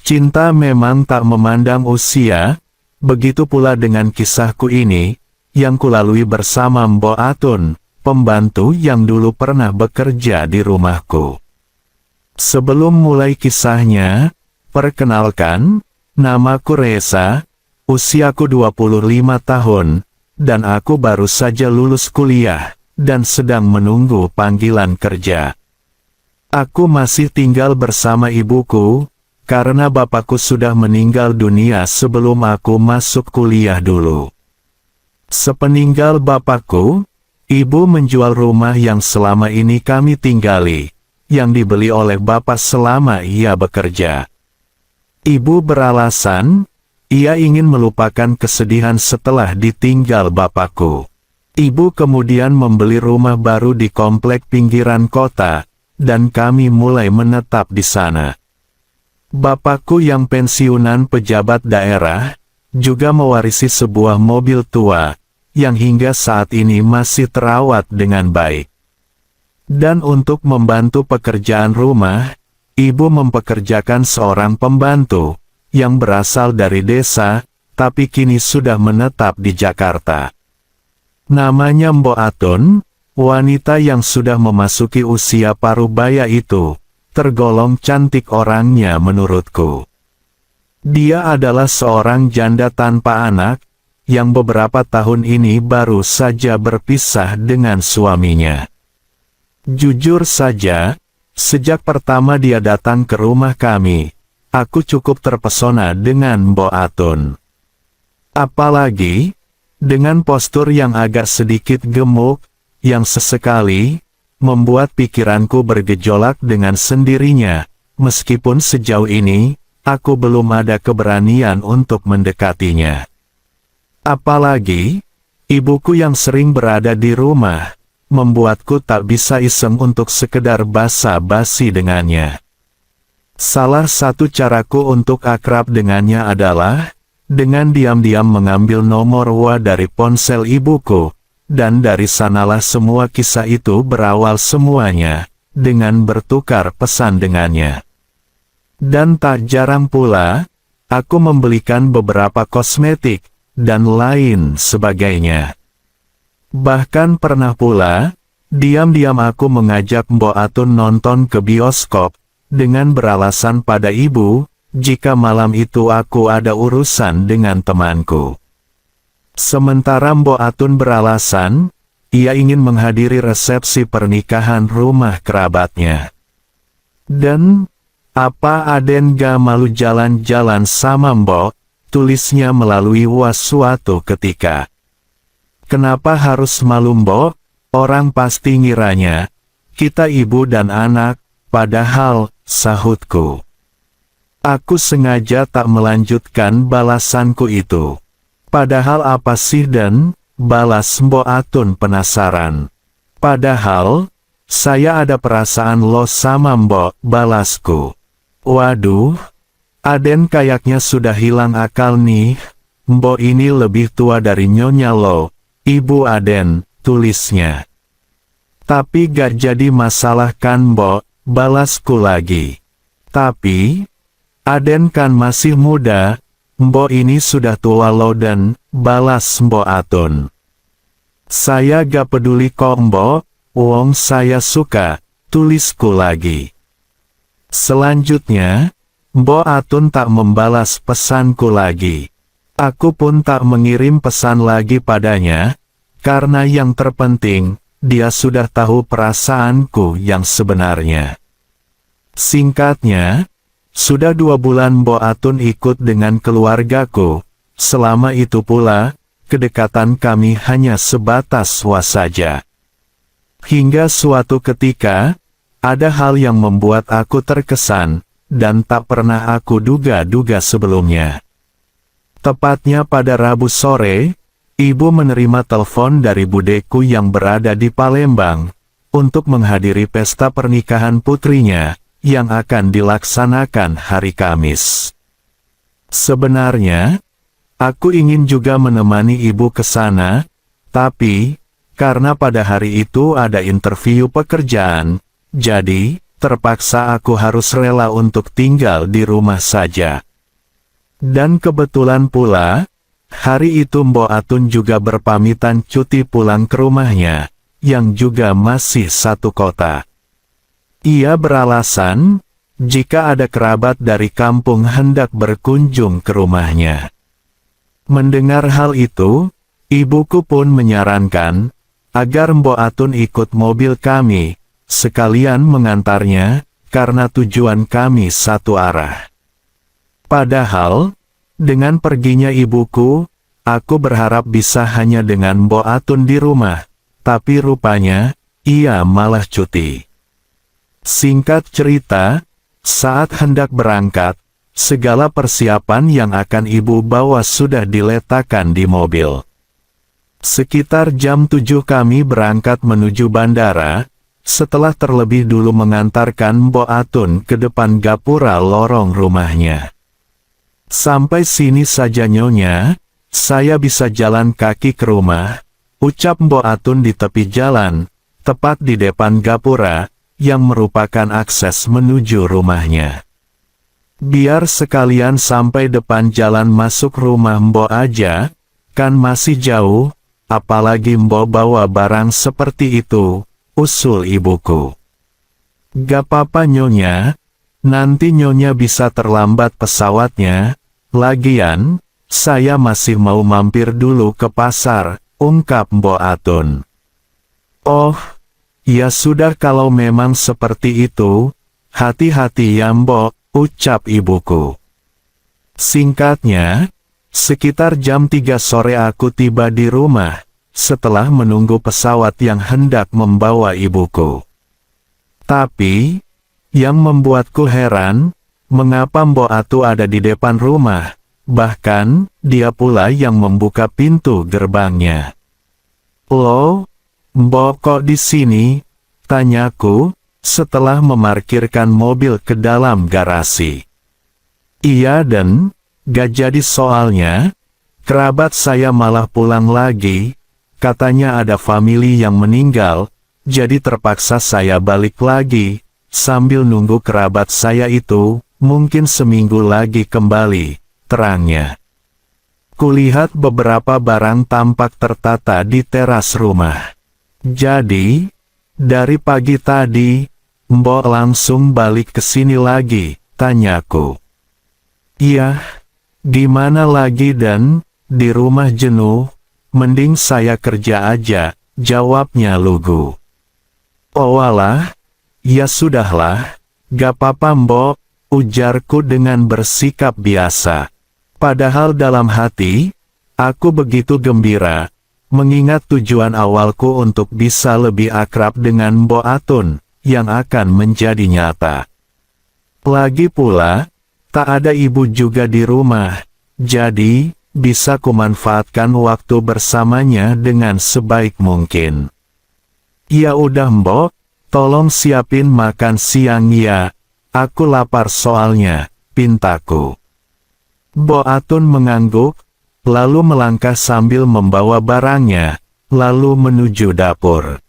Cinta memang tak memandang usia, begitu pula dengan kisahku ini, yang kulalui bersama Mbok Atun, pembantu yang dulu pernah bekerja di rumahku. Sebelum mulai kisahnya, perkenalkan, namaku Reza, usiaku 25 tahun, dan aku baru saja lulus kuliah, dan sedang menunggu panggilan kerja. Aku masih tinggal bersama ibuku, karena bapakku sudah meninggal dunia sebelum aku masuk kuliah dulu. Sepeninggal bapakku, ibu menjual rumah yang selama ini kami tinggali, yang dibeli oleh bapak selama ia bekerja. Ibu beralasan, ia ingin melupakan kesedihan setelah ditinggal bapakku. Ibu kemudian membeli rumah baru di komplek pinggiran kota, dan kami mulai menetap di sana. Bapakku yang pensiunan pejabat daerah, juga mewarisi sebuah mobil tua, yang hingga saat ini masih terawat dengan baik. Dan untuk membantu pekerjaan rumah, ibu mempekerjakan seorang pembantu, yang berasal dari desa, tapi kini sudah menetap di Jakarta. Namanya Mbok Atun, wanita yang sudah memasuki usia parubaya itu, tergolong cantik orangnya menurutku. Dia adalah seorang janda tanpa anak, yang beberapa tahun ini baru saja berpisah dengan suaminya. Jujur saja, sejak pertama dia datang ke rumah kami, aku cukup terpesona dengan Mbok Atun. Apalagi, dengan postur yang agak sedikit gemuk, yang sesekali membuat pikiranku bergejolak dengan sendirinya, meskipun sejauh ini, aku belum ada keberanian untuk mendekatinya. Apalagi, ibuku yang sering berada di rumah, membuatku tak bisa iseng untuk sekedar basa-basi dengannya. Salah satu caraku untuk akrab dengannya adalah, dengan diam-diam mengambil nomor WA dari ponsel ibuku, dan dari sanalah semua kisah itu berawal semuanya, dengan bertukar pesan dengannya. Dan tak jarang pula, aku membelikan beberapa kosmetik, dan lain sebagainya. Bahkan pernah pula, diam-diam aku mengajak Mbok Atun nonton ke bioskop, dengan beralasan pada ibu, jika malam itu aku ada urusan dengan temanku. Sementara Mbok Atun beralasan, ia ingin menghadiri resepsi pernikahan rumah kerabatnya. Dan, apa Aden gak malu jalan-jalan sama Mbok, tulisnya melalui WA suatu ketika. Kenapa harus malu Mbok? Orang pasti ngiranya, kita ibu dan anak, padahal, sahutku. Aku sengaja tak melanjutkan balasanku itu. Padahal apa sih dan, balas Mbok Atun penasaran. Padahal, saya ada perasaan lo sama Mbok, balasku. Waduh, Aden kayaknya sudah hilang akal nih, Mbok ini lebih tua dari nyonya lo, Ibu Aden, tulisnya. Tapi gak jadi masalah kan Mbok, balasku lagi. Tapi, Aden kan masih muda, Mbok ini sudah tua lo dan, balas Mbok Atun. Saya gak peduli kok Mbok, wong saya suka, tulisku lagi. Selanjutnya, Mbok Atun tak membalas pesanku lagi. Aku pun tak mengirim pesan lagi padanya, karena yang terpenting, dia sudah tahu perasaanku yang sebenarnya. Singkatnya, sudah 2 bulan Mbok Atun ikut dengan keluargaku, selama itu pula, kedekatan kami hanya sebatas WA saja. Hingga suatu ketika, ada hal yang membuat aku terkesan, dan tak pernah aku duga-duga sebelumnya. Tepatnya pada Rabu sore, ibu menerima telepon dari budeku yang berada di Palembang, untuk menghadiri pesta pernikahan putrinya, yang akan dilaksanakan hari Kamis. Sebenarnya, aku ingin juga menemani ibu ke sana, tapi, karena pada hari itu ada interview pekerjaan, jadi, terpaksa aku harus rela untuk tinggal di rumah saja. Dan kebetulan pula, hari itu Mbok Atun juga berpamitan cuti pulang ke rumahnya, yang juga masih satu kota. Ia beralasan, jika ada kerabat dari kampung hendak berkunjung ke rumahnya. Mendengar hal itu, ibuku pun menyarankan, agar Mbok Atun ikut mobil kami, sekalian mengantarnya, karena tujuan kami satu arah. Padahal, dengan perginya ibuku, aku berharap bisa hanya dengan Mbok Atun di rumah, tapi rupanya, ia malah cuti. Singkat cerita, saat hendak berangkat, segala persiapan yang akan ibu bawa sudah diletakkan di mobil. Sekitar jam 7 kami berangkat menuju bandara, setelah terlebih dulu mengantarkan Mbok Atun ke depan gapura lorong rumahnya. Sampai sini saja Nyonya, saya bisa jalan kaki ke rumah, ucap Mbok Atun di tepi jalan, tepat di depan gapura, yang merupakan akses menuju rumahnya. Biar sekalian sampai depan jalan masuk rumah Mbok aja, kan masih jauh, apalagi Mbok bawa barang seperti itu, usul ibuku. Gak apa-apa Nyonya, nanti Nyonya bisa terlambat pesawatnya, lagian, saya masih mau mampir dulu ke pasar, ungkap Mbok Atun. Oh, ya sudah kalau memang seperti itu, hati-hati ya Mbok, ucap ibuku. Singkatnya, sekitar jam 3 sore aku tiba di rumah, setelah menunggu pesawat yang hendak membawa ibuku. Tapi, yang membuatku heran, mengapa Mbok Atun ada di depan rumah, bahkan, dia pula yang membuka pintu gerbangnya. Loh, Mbok kok di sini? Tanyaku, setelah memarkirkan mobil ke dalam garasi. Iya dan, gak jadi soalnya, kerabat saya malah pulang lagi, katanya ada famili yang meninggal, jadi terpaksa saya balik lagi, sambil nunggu kerabat saya itu, mungkin seminggu lagi kembali, terangnya. Kulihat beberapa barang tampak tertata di teras rumah. Jadi, dari pagi tadi, Mbok langsung balik ke sini lagi, tanyaku. Iya, gimana lagi dan, di rumah jenuh, mending saya kerja aja, jawabnya lugu. Oh alah, ya sudahlah, gak apa-apa Mbok, ujarku dengan bersikap biasa. Padahal dalam hati, aku begitu gembira, mengingat tujuan awalku untuk bisa lebih akrab dengan Mbok Atun, yang akan menjadi nyata. Lagi pula, tak ada ibu juga di rumah, jadi, bisa kumanfaatkan waktu bersamanya dengan sebaik mungkin. Ya udah Mbok, tolong siapin makan siang ya, aku lapar soalnya, pintaku. Mbok Atun mengangguk, lalu melangkah sambil membawa barangnya, lalu menuju dapur.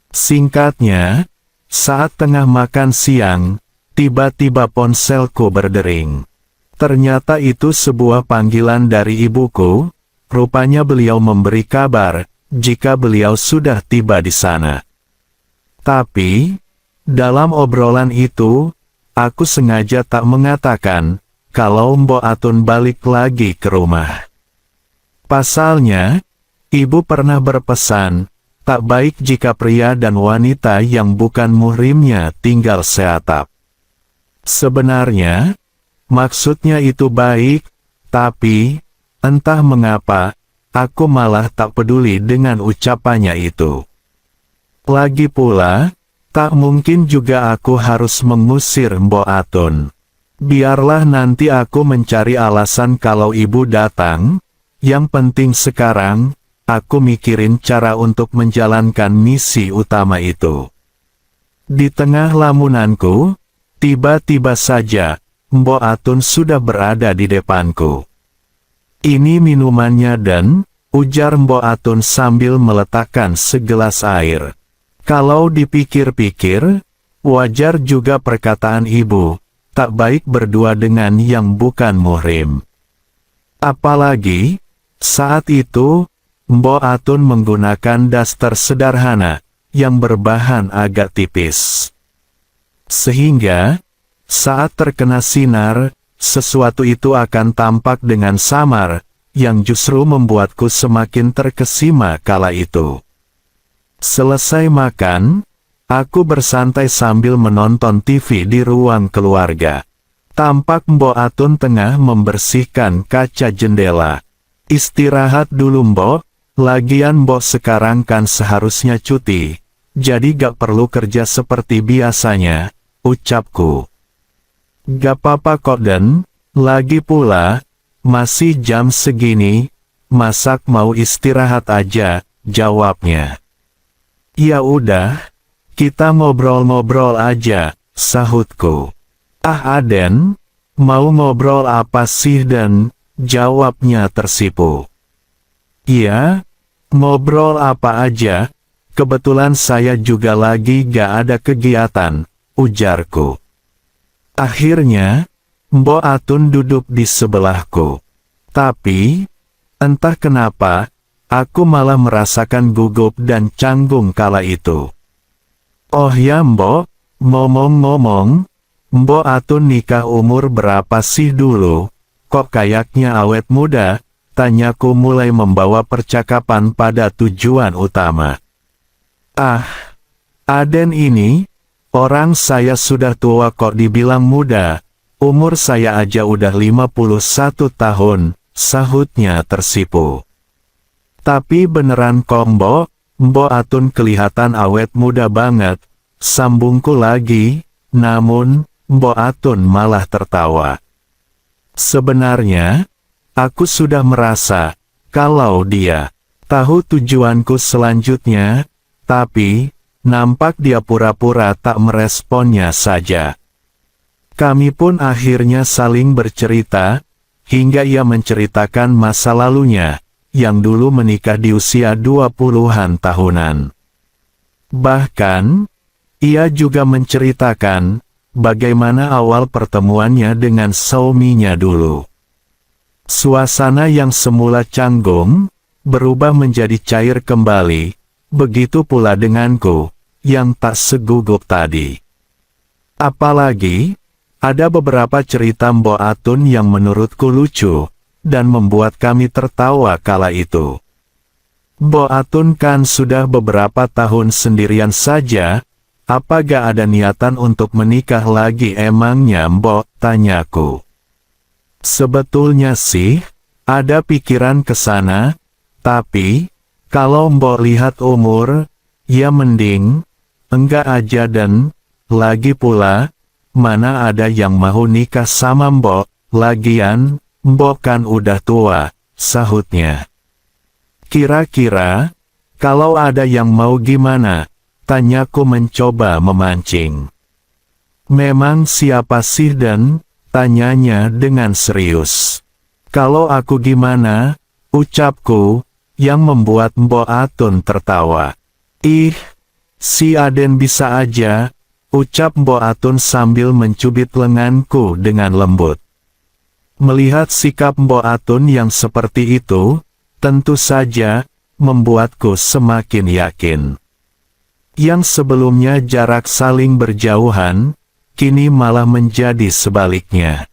Singkatnya, saat tengah makan siang, tiba-tiba ponselku berdering. Ternyata itu sebuah panggilan dari ibuku, rupanya beliau memberi kabar, jika beliau sudah tiba di sana. Tapi, dalam obrolan itu, aku sengaja tak mengatakan, kalau Mbok Atun balik lagi ke rumah. Pasalnya, ibu pernah berpesan, tak baik jika pria dan wanita yang bukan muhrimnya tinggal seatap. Sebenarnya, maksudnya itu baik, tapi, entah mengapa, aku malah tak peduli dengan ucapannya itu. Lagi pula, tak mungkin juga aku harus mengusir Mbok Atun. Biarlah nanti aku mencari alasan kalau ibu datang, yang penting sekarang, aku mikirin cara untuk menjalankan misi utama itu. Di tengah lamunanku, tiba-tiba saja, Mbok Atun sudah berada di depanku. Ini minumannya dan, ujar Mbok Atun sambil meletakkan segelas air. Kalau dipikir-pikir, Wajar juga perkataan ibu, tak baik berdua dengan yang bukan muhrim. Apalagi, saat itu, Mbok Atun menggunakan daster sederhana, yang berbahan agak tipis. Sehingga, saat terkena sinar, sesuatu itu akan tampak dengan samar, yang justru membuatku semakin terkesima kala itu. Selesai makan, aku bersantai sambil menonton TV di ruang keluarga. Tampak Mbok Atun tengah membersihkan kaca jendela. Istirahat dulu Mbok, lagian Mbok sekarang kan seharusnya cuti, jadi gak perlu kerja seperti biasanya, ucapku. Gak apa-apa kok Den, lagi pula, masih jam segini, masak mau istirahat aja, jawabnya. Ya udah, kita ngobrol-ngobrol aja, sahutku. Ah Aden, mau ngobrol apa sih Den? Jawabnya tersipu. Iya, ngobrol apa aja, kebetulan saya juga lagi gak ada kegiatan, ujarku. Akhirnya, Mbok Atun duduk di sebelahku. Tapi, entah kenapa, aku malah merasakan gugup dan canggung kala itu. Oh ya Mbok, ngomong-ngomong, Mbok Atun nikah umur berapa sih dulu? Kok kayaknya awet muda? Tanyaku mulai membawa percakapan pada tujuan utama. Ah, Aden ini, orang saya sudah tua kok dibilang muda, umur saya aja udah 51 tahun, sahutnya tersipu. Tapi beneran kok Mbok Atun kelihatan awet muda banget, sambungku lagi, namun, Mbok Atun malah tertawa. Sebenarnya, aku sudah merasa, kalau dia tahu tujuanku selanjutnya, tapi, nampak dia pura-pura tak meresponnya saja. Kami pun akhirnya saling bercerita, hingga ia menceritakan masa lalunya, yang dulu menikah di usia 20-an tahunan. Bahkan, ia juga menceritakan, bagaimana awal pertemuannya dengan suaminya dulu. Suasana yang semula canggung, berubah menjadi cair kembali, begitu pula denganku, yang tak segugup tadi. Apalagi, ada beberapa cerita Mbok Atun yang menurutku lucu, dan membuat kami tertawa kala itu. Mbok Atun kan sudah beberapa tahun sendirian saja, apa gak ada niatan untuk menikah lagi emangnya Mbok, tanyaku. Sebetulnya sih, ada pikiran ke sana, tapi, kalau Mbok lihat umur, ya mending, enggak aja dan, lagi pula, mana ada yang mau nikah sama Mbok, lagian, Mbok kan udah tua, sahutnya. Kira-kira, kalau ada yang mau gimana? Tanyaku mencoba memancing. Memang siapa sih Dan? Tanyanya dengan serius. Kalau aku gimana? Ucapku, yang membuat Mbok Atun tertawa. Ih, si Aden bisa aja, ucap Mbok Atun sambil mencubit lenganku dengan lembut. Melihat sikap Mbok Atun yang seperti itu, tentu saja, membuatku semakin yakin. Yang sebelumnya jarak saling berjauhan, kini malah menjadi sebaliknya.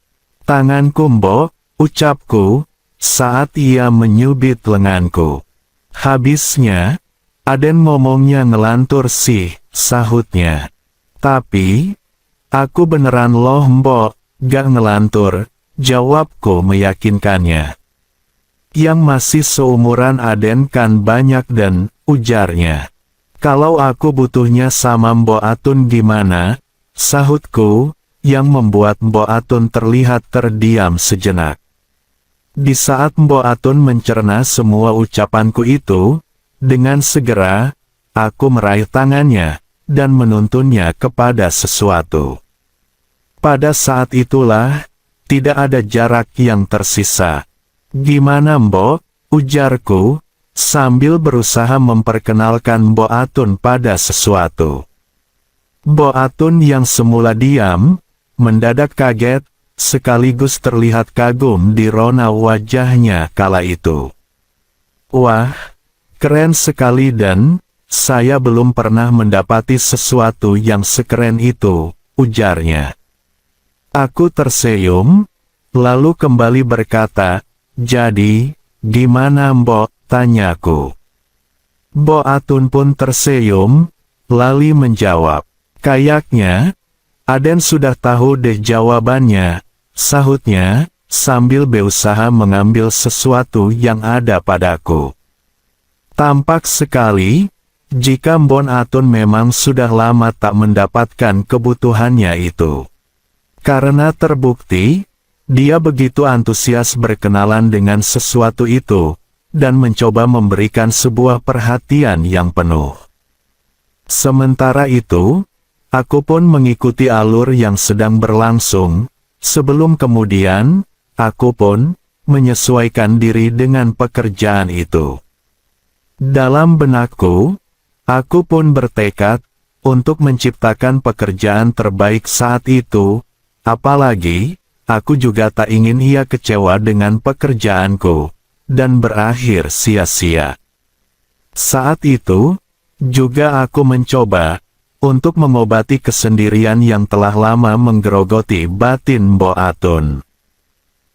Tanganku Mbok, ucapku, saat ia menyubit lenganku. Habisnya, Aden ngomongnya ngelantur sih, sahutnya. Tapi, aku beneran loh Mbok, gak ngelantur, jawabku meyakinkannya. Yang masih seumuran Aden kan banyak dan, ujarnya. Kalau aku butuhnya sama Mbok Atun gimana? Sahutku, yang membuat Mbok Atun terlihat terdiam sejenak. Di saat Mbok Atun mencerna semua ucapanku itu, dengan segera, aku meraih tangannya, dan menuntunnya kepada sesuatu. Pada saat itulah, tidak ada jarak yang tersisa. Gimana Mbok? Ujarku, sambil berusaha memperkenalkan Mbok Atun pada sesuatu. Mbok Atun yang semula diam, mendadak kaget, sekaligus terlihat kagum di rona wajahnya kala itu. Wah, keren sekali dan saya belum pernah mendapati sesuatu yang sekeren itu, ujarnya. Aku tersenyum, lalu kembali berkata, jadi, gimana Mbok, tanyaku. Mbok Atun pun tersenyum, lalu menjawab, kayaknya, Aden sudah tahu deh jawabannya, sahutnya, sambil berusaha mengambil sesuatu yang ada padaku. Tampak sekali, jika Mbok Atun memang sudah lama tak mendapatkan kebutuhannya itu. Karena terbukti, dia begitu antusias berkenalan dengan sesuatu itu, dan mencoba memberikan sebuah perhatian yang penuh. Sementara itu, aku pun mengikuti alur yang sedang berlangsung, sebelum kemudian, aku pun menyesuaikan diri dengan pekerjaan itu. Dalam benakku, aku pun bertekad untuk menciptakan pekerjaan terbaik saat itu, apalagi, aku juga tak ingin ia kecewa dengan pekerjaanku, dan berakhir sia-sia. Saat itu, juga aku mencoba untuk mengobati kesendirian yang telah lama menggerogoti batin Mbok Atun.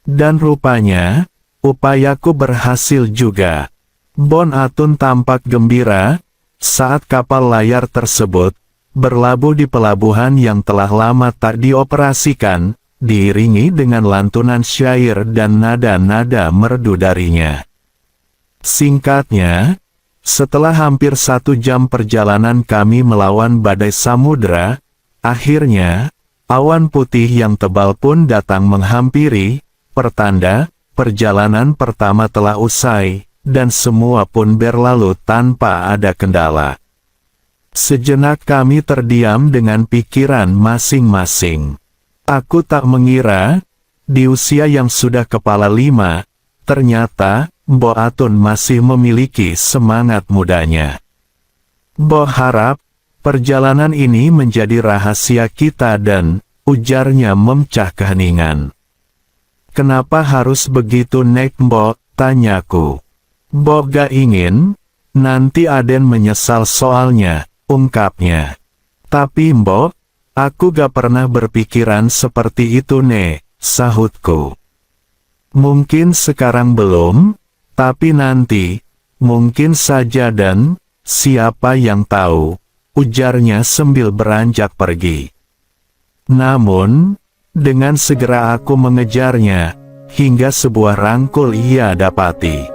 Dan rupanya, upayaku berhasil juga. Mbok Atun tampak gembira saat kapal layar tersebut berlabuh di pelabuhan yang telah lama tak dioperasikan, diiringi dengan lantunan syair dan nada-nada merdu darinya. Singkatnya, setelah hampir 1 jam perjalanan kami melawan badai samudera, akhirnya, awan putih yang tebal pun datang menghampiri, pertanda, perjalanan pertama telah usai, dan semua pun berlalu tanpa ada kendala. Sejenak kami terdiam dengan pikiran masing-masing. Aku tak mengira, di usia yang sudah kepala 5, ternyata, Mbok Atun masih memiliki semangat mudanya. Mbok harap, perjalanan ini menjadi rahasia kita dan, ujarnya memecah keheningan. Kenapa harus begitu Nek Mbok, tanyaku. Mbok gak ingin, nanti Aden menyesal soalnya, ungkapnya. Tapi Mbok, aku gak pernah berpikiran seperti itu Nek, sahutku. Mungkin sekarang belum, tapi nanti, mungkin saja dan, siapa yang tahu, ujarnya sambil beranjak pergi. Namun, dengan segera aku mengejarnya, hingga sebuah rangkul ia dapati.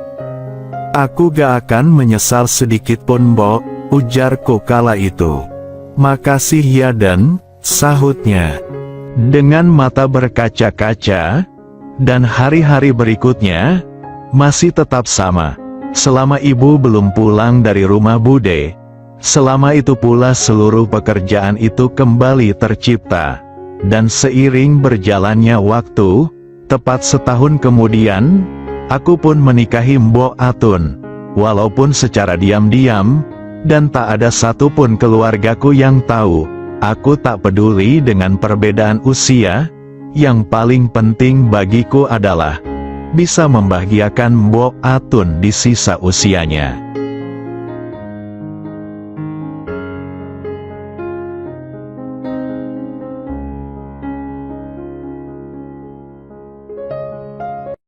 Aku gak akan menyesal sedikit pun Mbok, ujarku kala itu. Makasih ya dan, sahutnya. Dengan mata berkaca-kaca, dan hari-hari berikutnya, masih tetap sama. Selama ibu belum pulang dari rumah Bude, selama itu pula seluruh pekerjaan itu kembali tercipta. Dan seiring berjalannya waktu, tepat setahun kemudian, aku pun menikahi Mbok Atun, walaupun secara diam-diam, dan tak ada satupun keluargaku yang tahu. Aku tak peduli dengan perbedaan usia, yang paling penting bagiku adalah bisa membahagiakan Mbok Atun di sisa usianya.